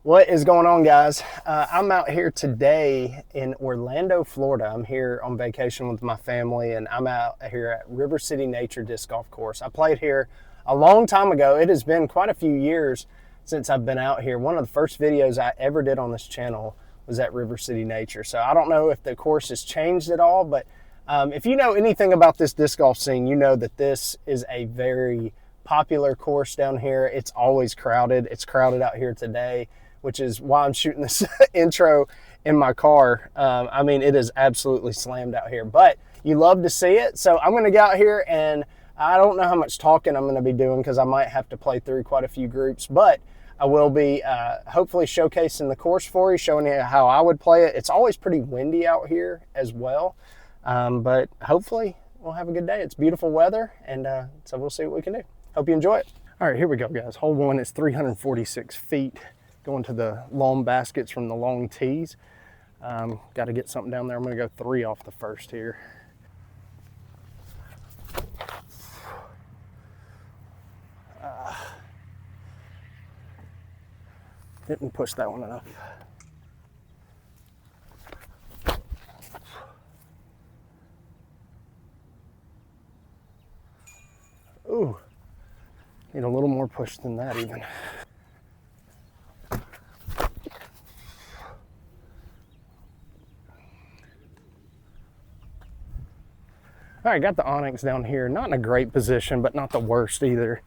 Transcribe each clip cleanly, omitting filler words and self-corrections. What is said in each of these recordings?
What is going on, guys? I'm out here today in Orlando, Florida. I'm here on vacation with my family, and I'm out here at River City Nature Disc Golf Course. I played here a long time ago. It has been quite a few years since I've been out here. One of the first videos I ever did on this channel was at River City Nature. So I don't know if the course has changed at all, but if you know anything about this disc golf scene, you know that this is a very popular course down here. It's always crowded. It's crowded out here today, which is why I'm shooting this intro in my car. I mean, it is absolutely slammed out here, but you love to see it. So I'm gonna get out here, and I don't know how much talking I'm gonna be doing because I might have to play through quite a few groups, but I will be hopefully showcasing the course for you, showing you how I would play it. It's always pretty windy out here as well, but hopefully we'll have a good day. It's beautiful weather, and so we'll see what we can do. Hope you enjoy it. All right, here we go, guys. Hole one is 346 feet. Going to the long baskets from the long tees. Got to get something down there. I'm going to go 3 off the first here. Didn't push that one enough. Ooh, need a little more push than that even. All right, got the Onyx down here. Not in a great position, but not the worst either.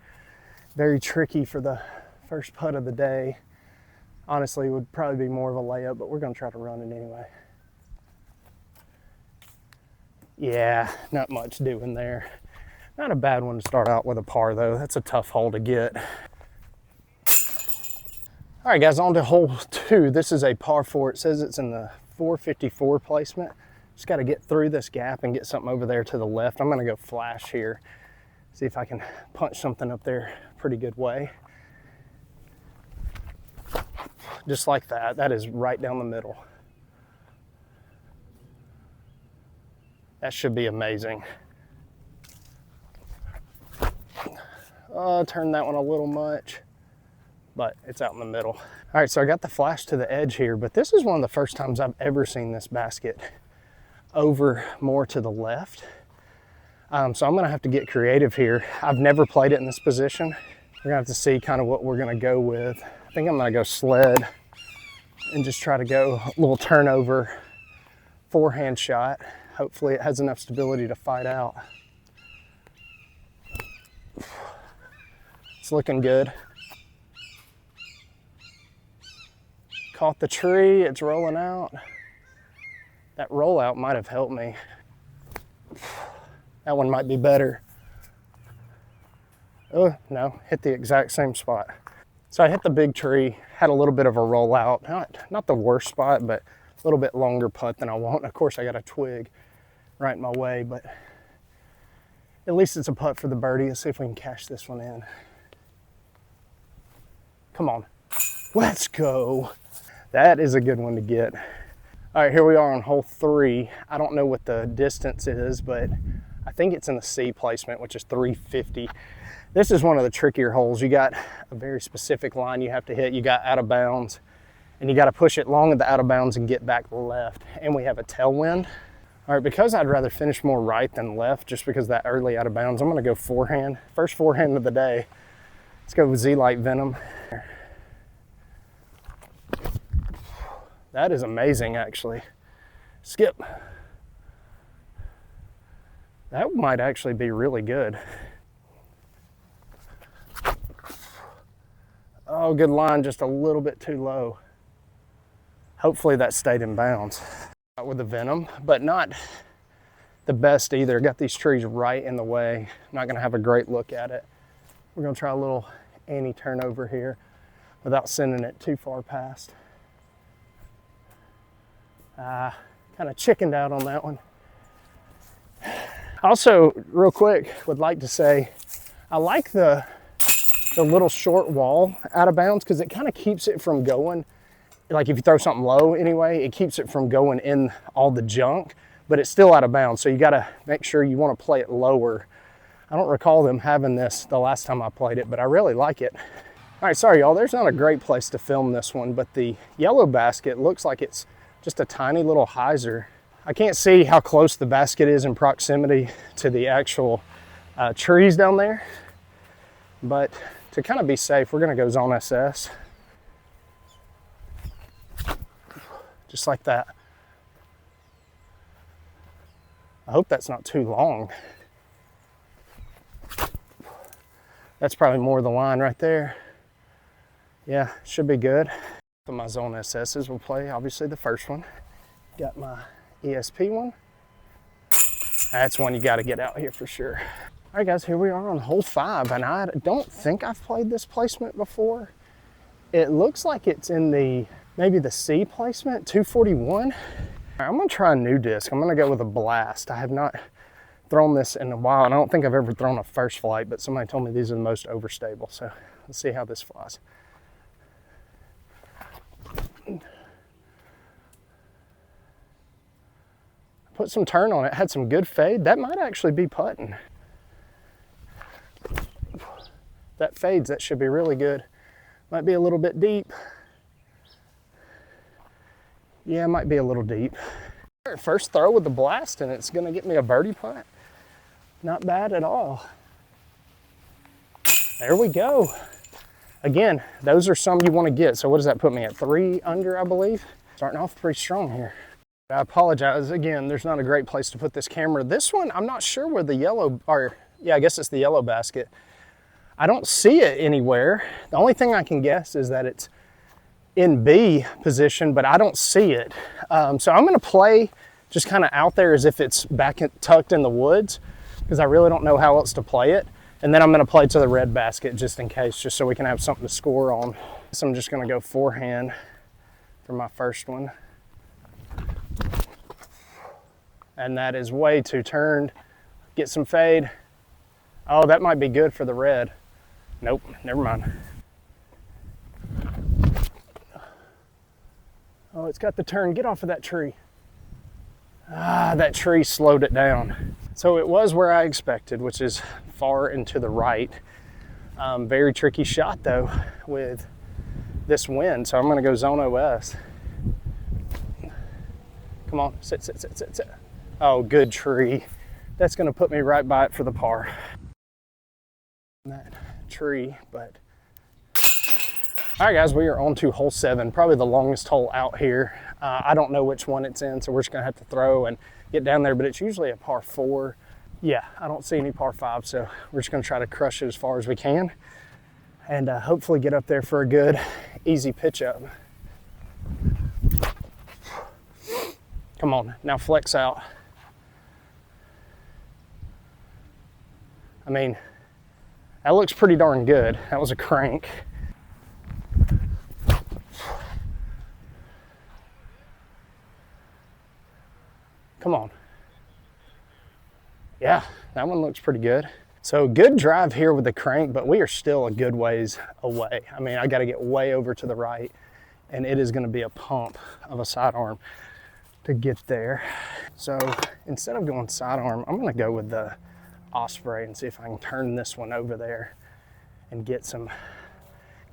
Very tricky for the first putt of the day. Honestly, it would probably be more of a layup, but we're gonna try to run it anyway. Yeah, not much doing there. Not a bad one to start out with a par though. That's a tough hole to get. All right, guys, on to hole 2. This is a par 4. It says it's in the 454 placement. Just got to get through this gap and get something over there to the left. I'm going to go flash here, see if I can punch something up there pretty good way. Just like that. That is right down the middle. That should be amazing. Turned that one a little much, but it's out in the middle. All right, so I got the flash to the edge here, but this is one of the first times I've ever seen this basket over more to the left. So I'm gonna have to get creative here. I've never played it in this position. We're gonna have to see kind of what we're gonna go with. I think I'm gonna go sled and just try to go a little turnover forehand shot. Hopefully it has enough stability to fight out. It's looking good. Caught the tree, it's rolling out. That rollout might have helped me. That one might be better. Oh, no, hit the exact same spot. So I hit the big tree, had a little bit of a rollout. Not the worst spot, but a little bit longer putt than I want. Of course, I got a twig right in my way, but at least it's a putt for the birdie. Let's see if we can cash this one in. Come on, let's go. That is a good one to get. All right, here we are on hole 3. I don't know what the distance is, but I think it's in the C placement, which is 350. This is one of the trickier holes. You got a very specific line you have to hit. You got out of bounds, and you got to push it long at the out of bounds and get back left. And we have a tailwind. All right, because I'd rather finish more right than left, just because of that early out of bounds, I'm gonna go forehand. First forehand of the day. Let's go with Z-Lite Venom. That is amazing, actually. Skip. That might actually be really good. Oh, good line, just a little bit too low. Hopefully that stayed in bounds. With the Venom, but not the best either. Got these trees right in the way. Not gonna have a great look at it. We're gonna try a little anti-turnover here without sending it too far past. Kind of chickened out on that one. Also, real quick, would like to say, I like the little short wall out of bounds because it kind of keeps it from going. Like if you throw something low anyway, it keeps it from going in all the junk, but it's still out of bounds. So you gotta make sure you wanna play it lower. I don't recall them having this the last time I played it, but I really like it. All right, sorry y'all, there's not a great place to film this one, but the yellow basket looks like it's just a tiny little hyzer. I can't see how close the basket is in proximity to the actual trees down there, but to kind of be safe, we're gonna go zone SS. Just like that. I hope that's not too long. That's probably more the line right there. Yeah, should be good. So my zone SSs will play, obviously, the first one. Got my ESP one. That's one you got to get out here for sure. All right, guys, here we are on hole 5, and I don't think I've played this placement before. It looks like it's in the, maybe the C placement, 241. All right, I'm gonna try a new disc. I'm gonna go with a Blast. I have not thrown this in a while, and I don't think I've ever thrown a First Flight, but somebody told me these are the most overstable, so let's see how this flies. Put some turn on it, had some good fade. That might actually be putting. That fades, that should be really good. Might be a little bit deep. Yeah, it might be a little deep. First throw with the Blast, and it's gonna get me a birdie putt. Not bad at all. There we go. Again, those are some you wanna get. So what does that put me at? 3 under, I believe? Starting off pretty strong here. I apologize, again, there's not a great place to put this camera. This one, I'm not sure where the yellow, or yeah, I guess it's the yellow basket. I don't see it anywhere. The only thing I can guess is that it's in B position, but I don't see it. So I'm gonna play just kind of out there as if it's tucked in the woods, because I really don't know how else to play it. And then I'm gonna play to the red basket just in case, just so we can have something to score on. So I'm just gonna go forehand for my first one. And that is way too turned. Get some fade. Oh, that might be good for the red. Nope, never mind. Oh, it's got the turn. Get off of that tree. Ah, that tree slowed it down. So it was where I expected, which is far and to the right. Very tricky shot though with this wind. So I'm gonna go zone OS. Come on, sit, sit, sit, sit, sit. Oh, good tree. That's gonna put me right by it for the par. That tree, but. All right, guys, we are on to hole 7, probably the longest hole out here. I don't know which one it's in, so we're just gonna have to throw and get down there, but it's usually a par 4. Yeah, I don't see any par 5, so we're just gonna try to crush it as far as we can and hopefully get up there for a good, easy pitch up. Come on, now flex out. I mean, that looks pretty darn good. That was a crank. Come on. Yeah, that one looks pretty good. So good drive here with the crank, but we are still a good ways away. I mean, I gotta get way over to the right, and it is gonna be a pump of a sidearm to get there. So instead of going sidearm, I'm gonna go with the Osprey and see if I can turn this one over there and get some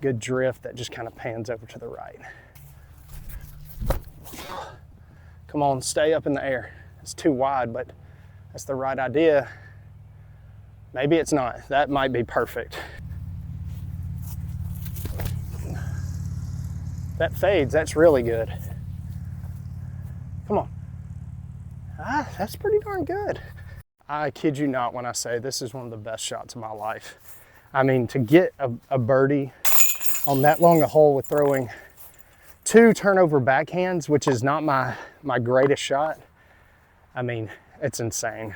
good drift that just kind of pans over to the right. Come on, stay up in the air. It's too wide, but that's the right idea. Maybe it's not. That might be perfect. That fades, that's really good. Come on. Ah, that's pretty darn good. I kid you not when I say this is one of the best shots of my life. I mean, to get a birdie on that long a hole with throwing 2 turnover backhands, which is not my greatest shot. I mean, it's insane.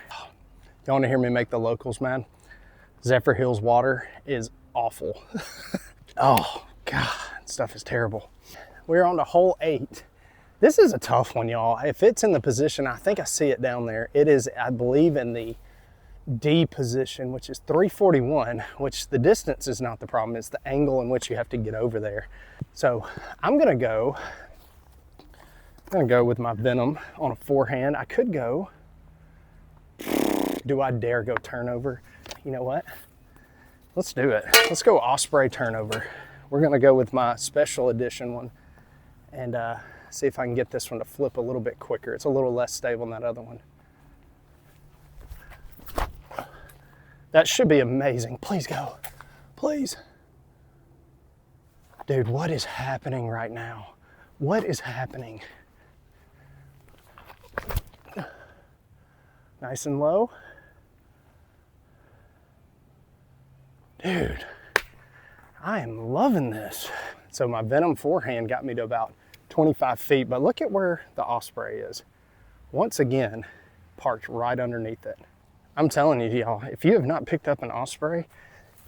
You want to hear me make the locals mad? Zephyrhills water is awful. Oh, God, stuff is terrible. We're on to hole 8. This is a tough one, y'all. If it's in the position, I think I see it down there. It is, I believe, in the D position, which is 341, which the distance is not the problem. It's the angle in which you have to get over there. So I'm gonna go with my Venom on a forehand. I could go, do I dare go turnover? You know what? Let's do it. Let's go Osprey turnover. we're gonna go with my special edition one and see if I can get this one to flip a little bit quicker. It's a little less stable than that other one. That should be amazing. Please go, please. Dude, what is happening right now? What is happening? Nice and low. Dude, I am loving this. So my Venom forehand got me to about 25 feet, but look at where the Osprey is. Once again, parked right underneath it. I'm telling you, y'all, if you have not picked up an Osprey,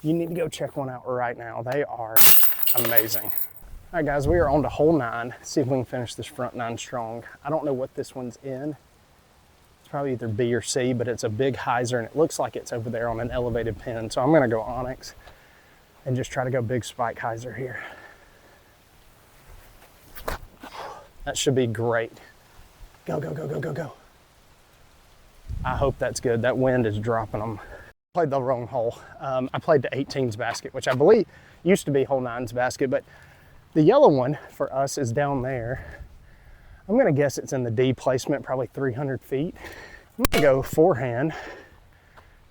you need to go check one out right now. They are amazing. All right, guys, we are on to hole 9. See if we can finish this front 9 strong. I don't know what this one's in. It's probably either B or C, but it's a big hyzer and it looks like it's over there on an elevated pin. So I'm gonna go Onyx and just try to go big spike hyzer here. That should be great. Go, go, go, go, go, go. I hope that's good. That wind is dropping them. Played the wrong hole. I played the 18's basket, which I believe used to be hole 9's basket, but the yellow one for us is down there. I'm gonna guess it's in the D placement, probably 300 feet. I'm gonna go forehand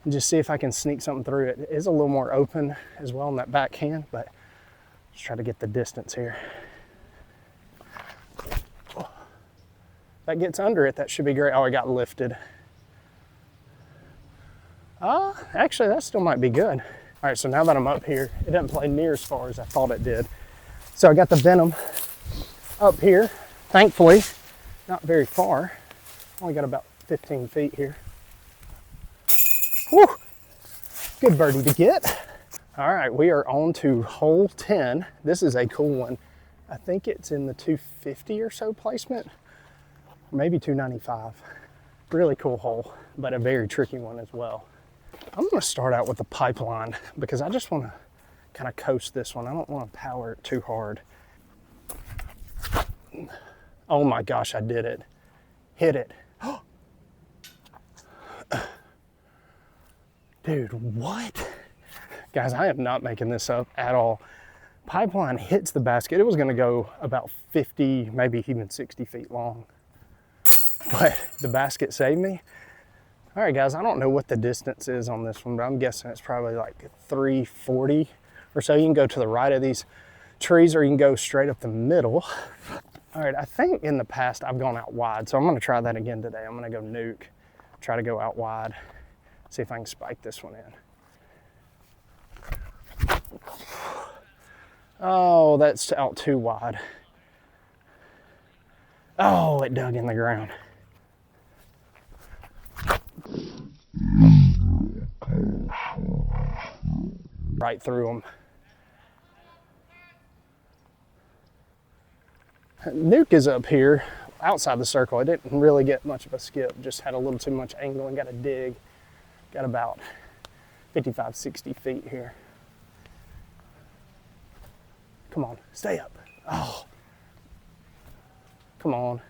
and just see if I can sneak something through it. It is a little more open as well on that backhand, but just try to get the distance here. If that gets under it, that should be great. Oh, it got lifted. Actually, that still might be good. All right, so now that I'm up here, it doesn't play near as far as I thought it did. So I got the Venom up here. Thankfully, not very far. Only got about 15 feet here. Woo! Good birdie to get. All right, we are on to hole 10. This is a cool one. I think it's in the 250 or so placement, maybe 295. Really cool hole, but a very tricky one as well. I'm gonna start out with the Pipeline because I just wanna kind of coast this one. I don't wanna power it too hard. Oh my gosh, I did it. Hit it. Dude, what? Guys, I am not making this up at all. Pipeline hits the basket. It was gonna go about 50, maybe even 60 feet long. But the basket saved me. All right, guys, I don't know what the distance is on this one, but I'm guessing it's probably like 340 or so. You can go to the right of these trees or you can go straight up the middle. All right, I think in the past I've gone out wide, so I'm gonna try that again today. I'm gonna go nuke, try to go out wide, see if I can spike this one in. Oh, that's out too wide. Oh, it dug in the ground. Right through them. Nuke is up here outside the circle. I didn't really get much of a skip, just had a little too much angle and got a dig. Got about 55, 60 feet here. Come on, stay up. Oh, come on.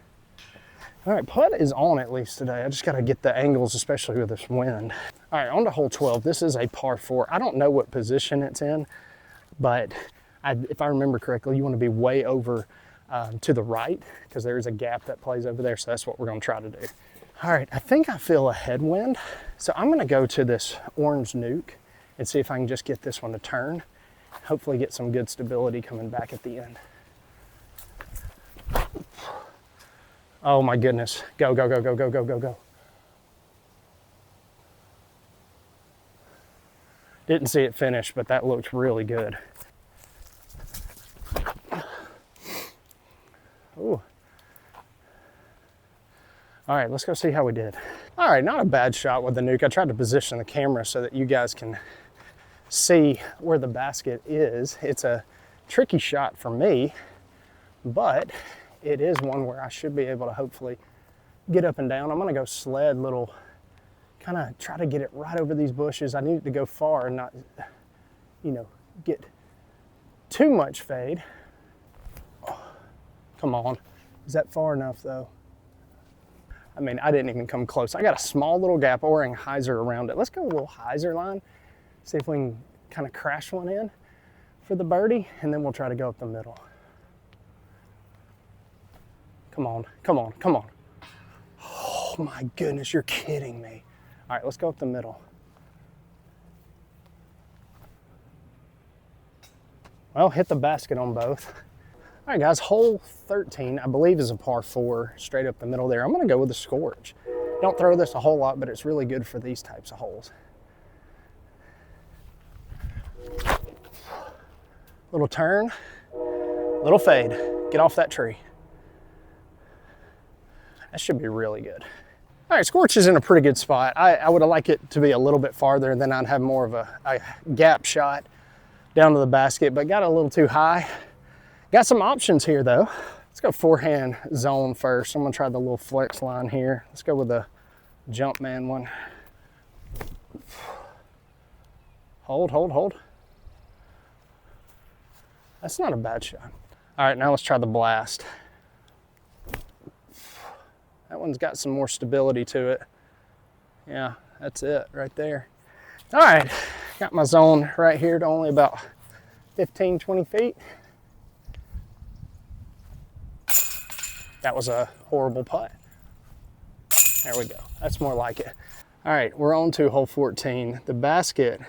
All right, putt is on at least today. I just got to get the angles, especially with this wind. All right, on to hole 12. This is a par 4. I don't know what position it's in, but if I remember correctly, you want to be way over to the right because there's a gap that plays over there. So that's what we're going to try to do. All right, I think I feel a headwind. So I'm going to go to this orange nuke and see if I can just get this one to turn. Hopefully get some good stability coming back at the end. Oh my goodness. Go, go, go, go, go, go, go, go. Didn't see it finish, but that looked really good. Ooh. All right, let's go see how we did. All right, not a bad shot with the nuke. I tried to position the camera so that you guys can see where the basket is. It's a tricky shot for me, but it is one where I should be able to hopefully get up and down. I'm gonna go sled little, kind of try to get it right over these bushes. I need it to go far and not, you know, get too much fade. Oh, come on, is that far enough though? I mean, I didn't even come close. I got a small little gap O-ring hyzer around it. Let's go a little hyzer line, see if we can kind of crash one in. for the birdie, and then we'll try to go up the middle. Come on, come on, come on. Oh my goodness, you're kidding me. All right, let's go up the middle. Well, hit the basket on both. All right, guys, hole 13, I believe, is a par 4, straight up the middle there. I'm gonna go with the Scorch. Don't throw this a whole lot, but it's really good for these types of holes. Little turn, little fade. Get off that tree. That should be really good. All right, Scorch is in a pretty good spot. I would have liked it to be a little bit farther, and then I'd have more of a gap shot down to the basket, but got a little too high. Got some options here though. Let's go forehand zone first. I'm gonna try the little flex line here. Let's go with the jump man one. Hold, hold, hold. That's not a bad shot. All right, now let's try the blast. That one's got some more stability to it. Yeah, that's it right there. All right, got my zone right here to only about 15, 20 feet. That was a horrible putt. There we go. That's more like it. All right, we're on to hole 14. The basket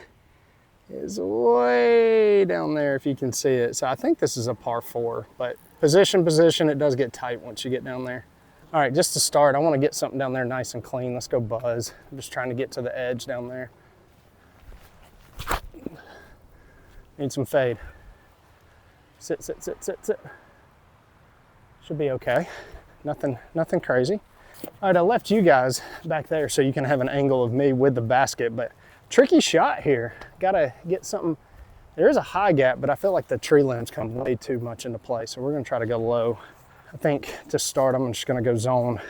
is way down there if you can see it. So I think this is a par 4, but position, it does get tight once you get down there. All right, just to start, I want to get something down there nice and clean. Let's go buzz. I'm just trying to get to the edge down there. Need some fade. Sit, sit, sit, sit, sit. Should be okay. Nothing crazy. All right, I left you guys back there so you can have an angle of me with the basket, but tricky shot here. Gotta get something. There is a high gap, but I feel like the tree limbs come way too much into play, so we're gonna try to go low. I think to start, I'm just gonna go zone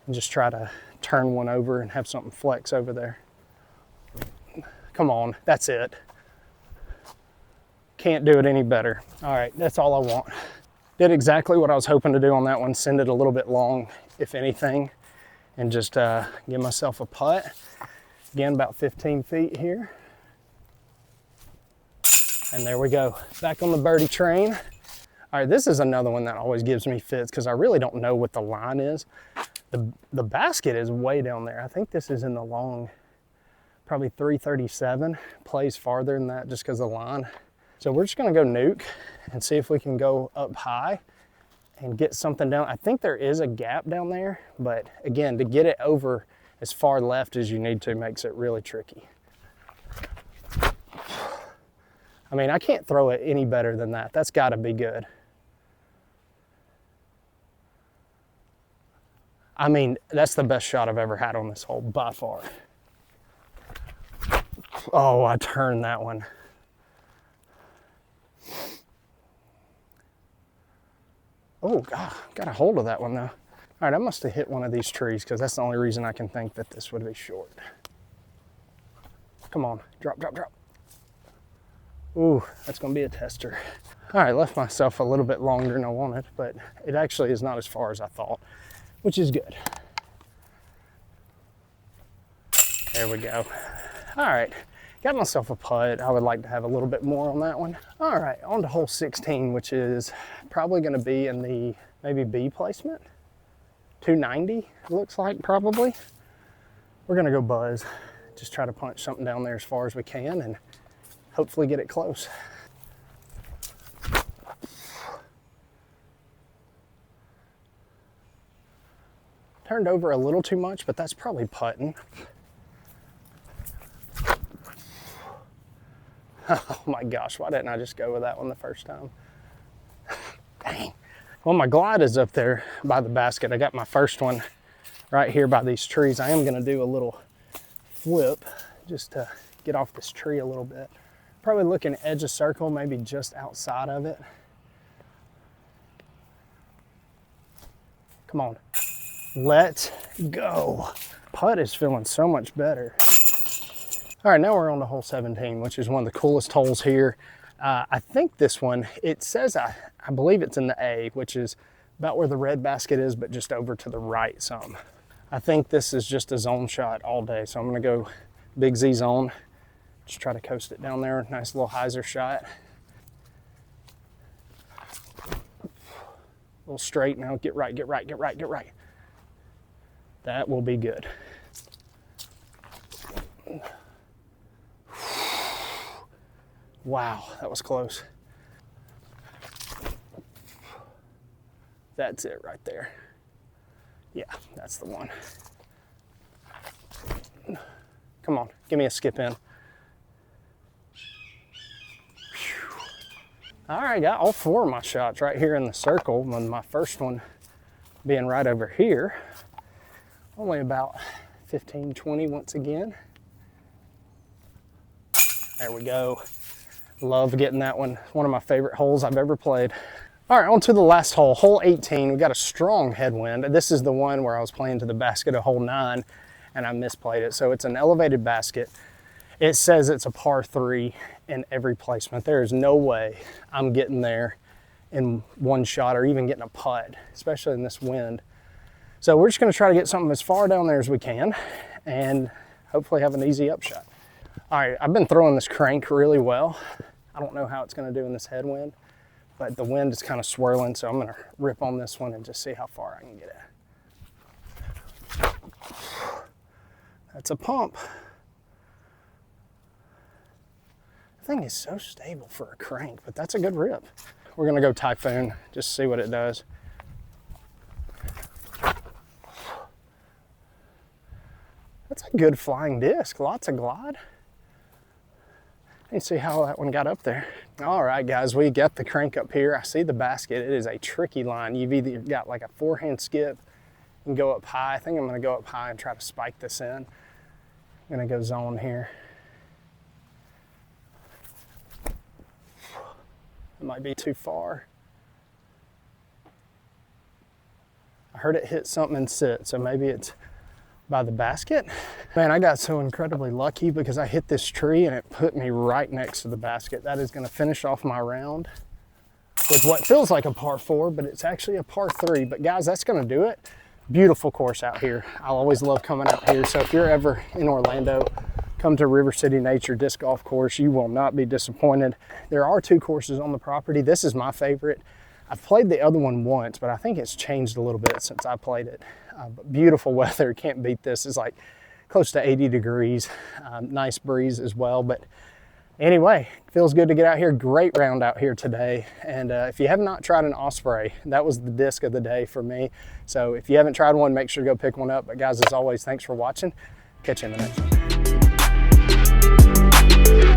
and just try to turn one over and have something flex over there. Come on, that's it. Can't do it any better. All right, that's all I want. Did exactly what I was hoping to do on that one, send it a little bit long, if anything, and just give myself a putt. Again, about 15 feet here. And there we go, back on the birdie train. All right, this is another one that always gives me fits because I really don't know what the line is. The basket is way down there. I think this is in the long, probably 337, plays farther than that just because of the line. So we're just gonna go nuke and see if we can go up high and get something down. I think there is a gap down there, but again, to get it over as far left as you need to makes it really tricky. I mean, I can't throw it any better than that. That's gotta be good. I mean, that's the best shot I've ever had on this hole by far. Oh, I turned that one. Oh, God, got a hold of that one though. All right, I must have hit one of these trees because that's the only reason I can think that this would be short. Come on, drop, drop, drop. Ooh, that's gonna be a tester. All right, left myself a little bit longer than I wanted, but it actually is not as far as I thought, which is good. There we go. All right, got myself a putt. I would like to have a little bit more on that one. All right, on to hole 16, which is probably gonna be in the maybe B placement. 290, it looks like probably. We're gonna go buzz. Just try to punch something down there as far as we can and hopefully get it close. Turned over a little too much, but that's probably putting. Oh my gosh, why didn't I just go with that one the first time? Dang. Well, my glide is up there by the basket. I got my first one right here by these trees. I am gonna do a little flip just to get off this tree a little bit. Probably looking edge of circle, maybe just outside of it. Come on, let's go. Putt is feeling so much better. All right, now we're on to hole 17, which is one of the coolest holes here. I think this one, it says, I believe it's in the A, which is about where the red basket is, but just over to the right some. I think this is just a zone shot all day, so I'm gonna go big Z zone. Just try to coast it down there, nice little hyzer shot. little straight now. Get right, get right, get right, get right. That will be good. Wow, that was close. That's it right there. Yeah, that's the one. Come on, give me a skip in. All right, got all 4 of my shots right here in the circle, with my first one being right over here. Only about 15, 20 once again. There we go. Love getting that one. One of my favorite holes I've ever played. All right, on to the last hole, hole 18. We got a strong headwind. This is the one where I was playing to the basket of hole 9 and I misplayed it. So it's an elevated basket. It says it's a par 3 in every placement. There is no way I'm getting there in one shot or even getting a putt, especially in this wind. So we're just gonna try to get something as far down there as we can and hopefully have an easy upshot. All right, I've been throwing this crank really well. I don't know how it's gonna do in this headwind, but the wind is kind of swirling, so I'm gonna rip on this one and just see how far I can get it. That's a pump. The thing is so stable for a crank, but that's a good rip. We're gonna go Typhoon, just see what it does. That's a good flying disc, lots of glide. Let's see how that one got up there. All right, guys, we got the crank up here. I see the basket. It is a tricky line. You've either got like a forehand skip and go up high. I think I'm gonna go up high and try to spike this in. I'm gonna go zone here. It might be too far. I heard it hit something and sit, so maybe it's by the basket. Man, I got so incredibly lucky because I hit this tree and it put me right next to the basket. That is gonna finish off my round with what feels like a par 4, but it's actually a par 3. But guys, that's gonna do it. Beautiful course out here. I always love coming out here. So if you're ever in Orlando, come to River City Nature Disc Golf Course. You will not be disappointed. There are 2 courses on the property. This is my favorite. I've played the other one once, but I think it's changed a little bit since I played it. But beautiful weather, can't beat this. It's like close to 80 degrees, nice breeze as well. But anyway, feels good to get out here. Great round out here today. And if you have not tried an Osprey, that was the disc of the day for me. So if you haven't tried one, make sure to go pick one up. But guys, as always, thanks for watching. Catch you in the next one.